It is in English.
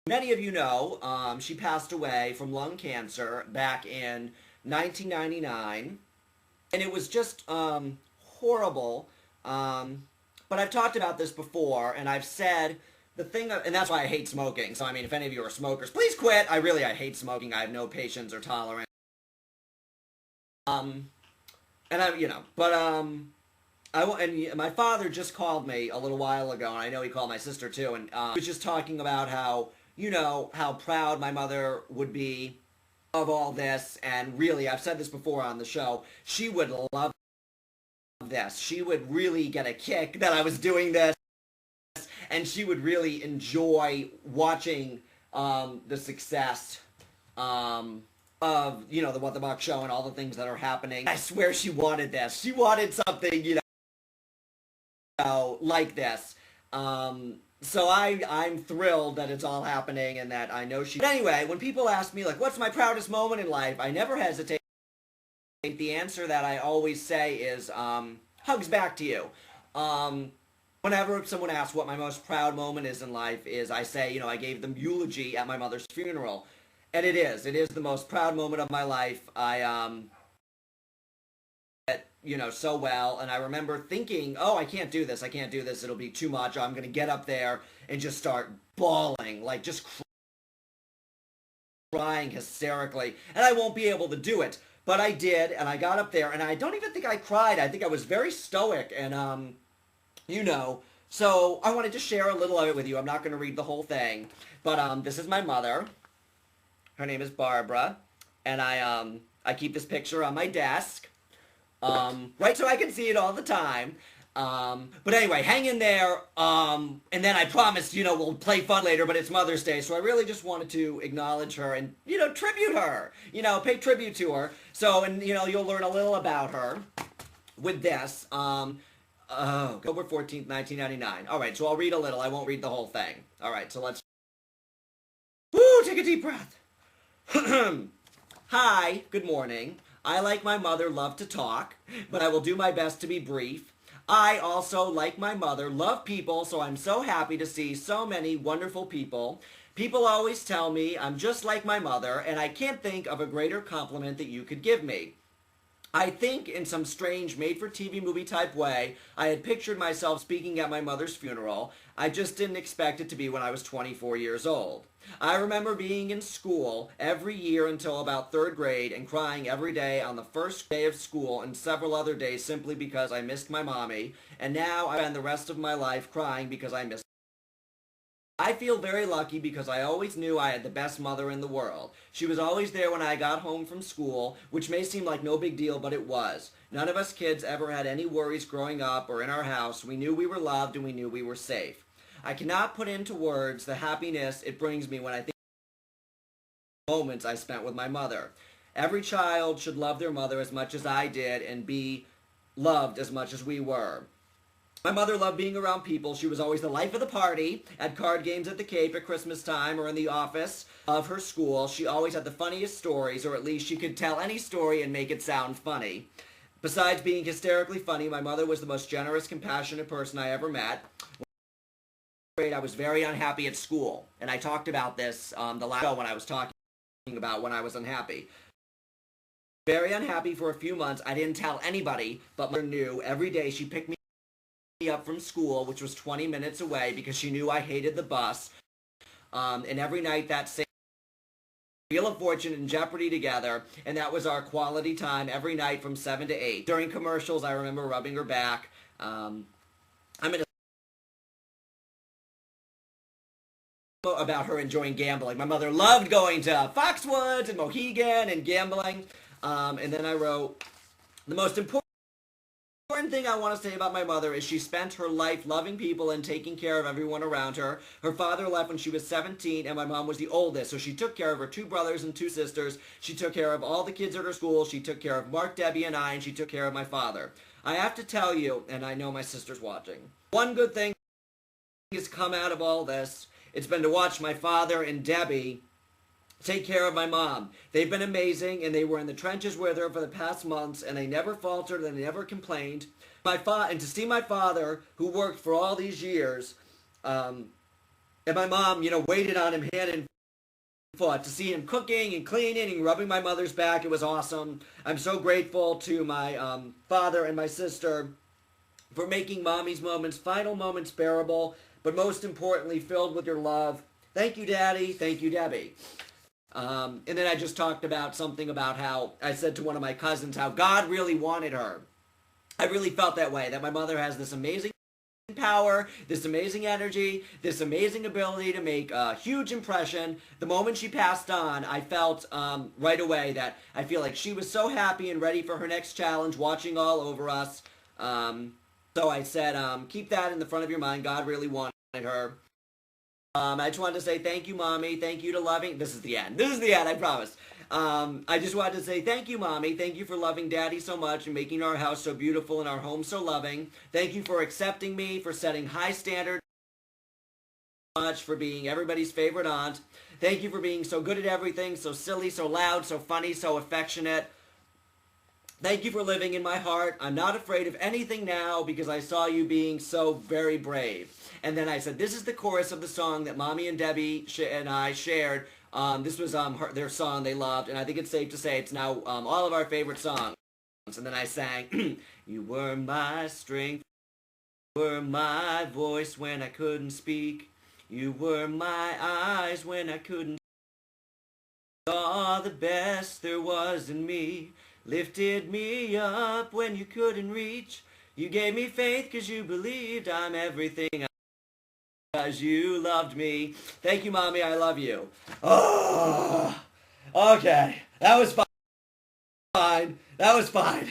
Many of you know she passed away from lung cancer back in 1999, and it was just horrible. But I've talked about this before, and I've said the thing, and that's why I hate smoking. So I mean, if any of you are smokers, please quit. I hate smoking. I have no patience or tolerance. And and my father just called me a little while ago, and I know he called my sister too, and he was just talking about how, how proud my mother would be of all this, and really, I've said this before on the show, she would love this. She would really get a kick that I was doing this, and she would really enjoy watching the success of, the What the Buck show and all the things that are happening. I swear she wanted this. She wanted something, like this. So I'm thrilled that it's all happening and that I know she... But anyway, when people ask me, like, what's my proudest moment in life, I never hesitate. The answer that I always say is, hugs back to you. Whenever someone asks what my most proud moment is in life, I say, I gave them eulogy at my mother's funeral. And it is the most proud moment of my life. So well, and I remember thinking, oh, I can't do this, it'll be too much, I'm gonna get up there and just start bawling, like just crying hysterically, and I won't be able to do it, but I did, and I got up there, and I don't even think I cried. I think I was very stoic, and so I wanted to share a little of it with you. I'm not gonna read the whole thing, but this is my mother. Her name is Barbara, and I keep this picture on my desk, right so I can see it all the time. But anyway, hang in there, and then I promise, we'll play fun later, but it's Mother's Day, so I really just wanted to acknowledge her and, tribute her, pay tribute to her. So, and, you'll learn a little about her with this. October 14th, 1999. All right, so I'll read a little. I won't read the whole thing. All right, so let's... Woo, take a deep breath. Hi, good morning. I, like my mother, love to talk, but I will do my best to be brief. I also, like my mother, love people, so I'm so happy to see so many wonderful people. People always tell me I'm just like my mother, and I can't think of a greater compliment that you could give me. I think in some strange made-for-TV movie type way, I had pictured myself speaking at my mother's funeral. I just didn't expect it to be when I was 24 years old. I remember being in school every year until about 3rd grade and crying every day on the first day of school and several other days simply because I missed my mommy, and now I spend the rest of my life crying because I miss her. I feel very lucky because I always knew I had the best mother in the world. She was always there when I got home from school, which may seem like no big deal, but it was. None of us kids ever had any worries growing up or in our house. We knew we were loved and we knew we were safe. I cannot put into words the happiness it brings me when I think of the moments I spent with my mother. Every child should love their mother as much as I did and be loved as much as we were. My mother loved being around people. She was always the life of the party, at card games at the Cape at Christmas time or in the office of her school. She always had the funniest stories, or at least she could tell any story and make it sound funny. Besides being hysterically funny, my mother was the most generous, compassionate person I ever met. I was very unhappy at school, and I talked about this the last show when I was talking about when I was unhappy. Very unhappy for a few months. I didn't tell anybody, but my mother knew. Every day she picked me up from school, which was 20 minutes away, because she knew I hated the bus. And every night that same Wheel of Fortune and Jeopardy together, and that was our quality time every night from 7 to 8. During commercials, I remember rubbing her back. I'm in about her enjoying gambling. My mother loved going to Foxwoods and Mohegan and gambling. And then I wrote, the most important thing I want to say about my mother is she spent her life loving people and taking care of everyone around her. Her father left when she was 17, and my mom was the oldest, so she took care of her 2 brothers and 2 sisters. She took care of all the kids at her school. She took care of Mark, Debbie, and I, and she took care of my father. I have to tell you, and I know my sister's watching, one good thing has come out of all this. It's been to watch my father and Debbie take care of my mom. They've been amazing, and they were in the trenches with her for the past months, and they never faltered and they never complained. And to see my father, who worked for all these years, And my mom, waited on him hand and foot to see him cooking and cleaning and rubbing my mother's back. It was awesome. I'm so grateful to my father and my sister for making Mommy's moments, final moments bearable, but most importantly, filled with your love. Thank you, Daddy. Thank you, Debbie. And then I just talked about something about how I said to one of my cousins how God really wanted her. I really felt that way, that my mother has this amazing power, this amazing energy, this amazing ability to make a huge impression. The moment she passed on, I felt right away that I feel like she was so happy and ready for her next challenge, watching all over us. So I said, keep that in the front of your mind. God really wanted her. I just wanted to say thank you, Mommy. Thank you to loving... This is the end. This is the end, I promise. I just wanted to say thank you, Mommy. Thank you for loving Daddy so much and making our house so beautiful and our home so loving. Thank you for accepting me, for setting high standards, much for being everybody's favorite aunt. Thank you for being so good at everything, so silly, so loud, so funny, so affectionate. Thank you for living in my heart. I'm not afraid of anything now because I saw you being so very brave. And then I said, this is the chorus of the song that Mommy and Debbie and I shared. This was their song they loved, and I think it's safe to say it's now all of our favorite songs. And then I sang, you were my strength, you were my voice when I couldn't speak. You were my eyes when I couldn't see. Saw the best there was in me. Lifted me up when you couldn't reach. You gave me faith because you believed I'm everything because you loved me. Thank you, Mommy. I love you. Oh, okay. That was fine. That was fine.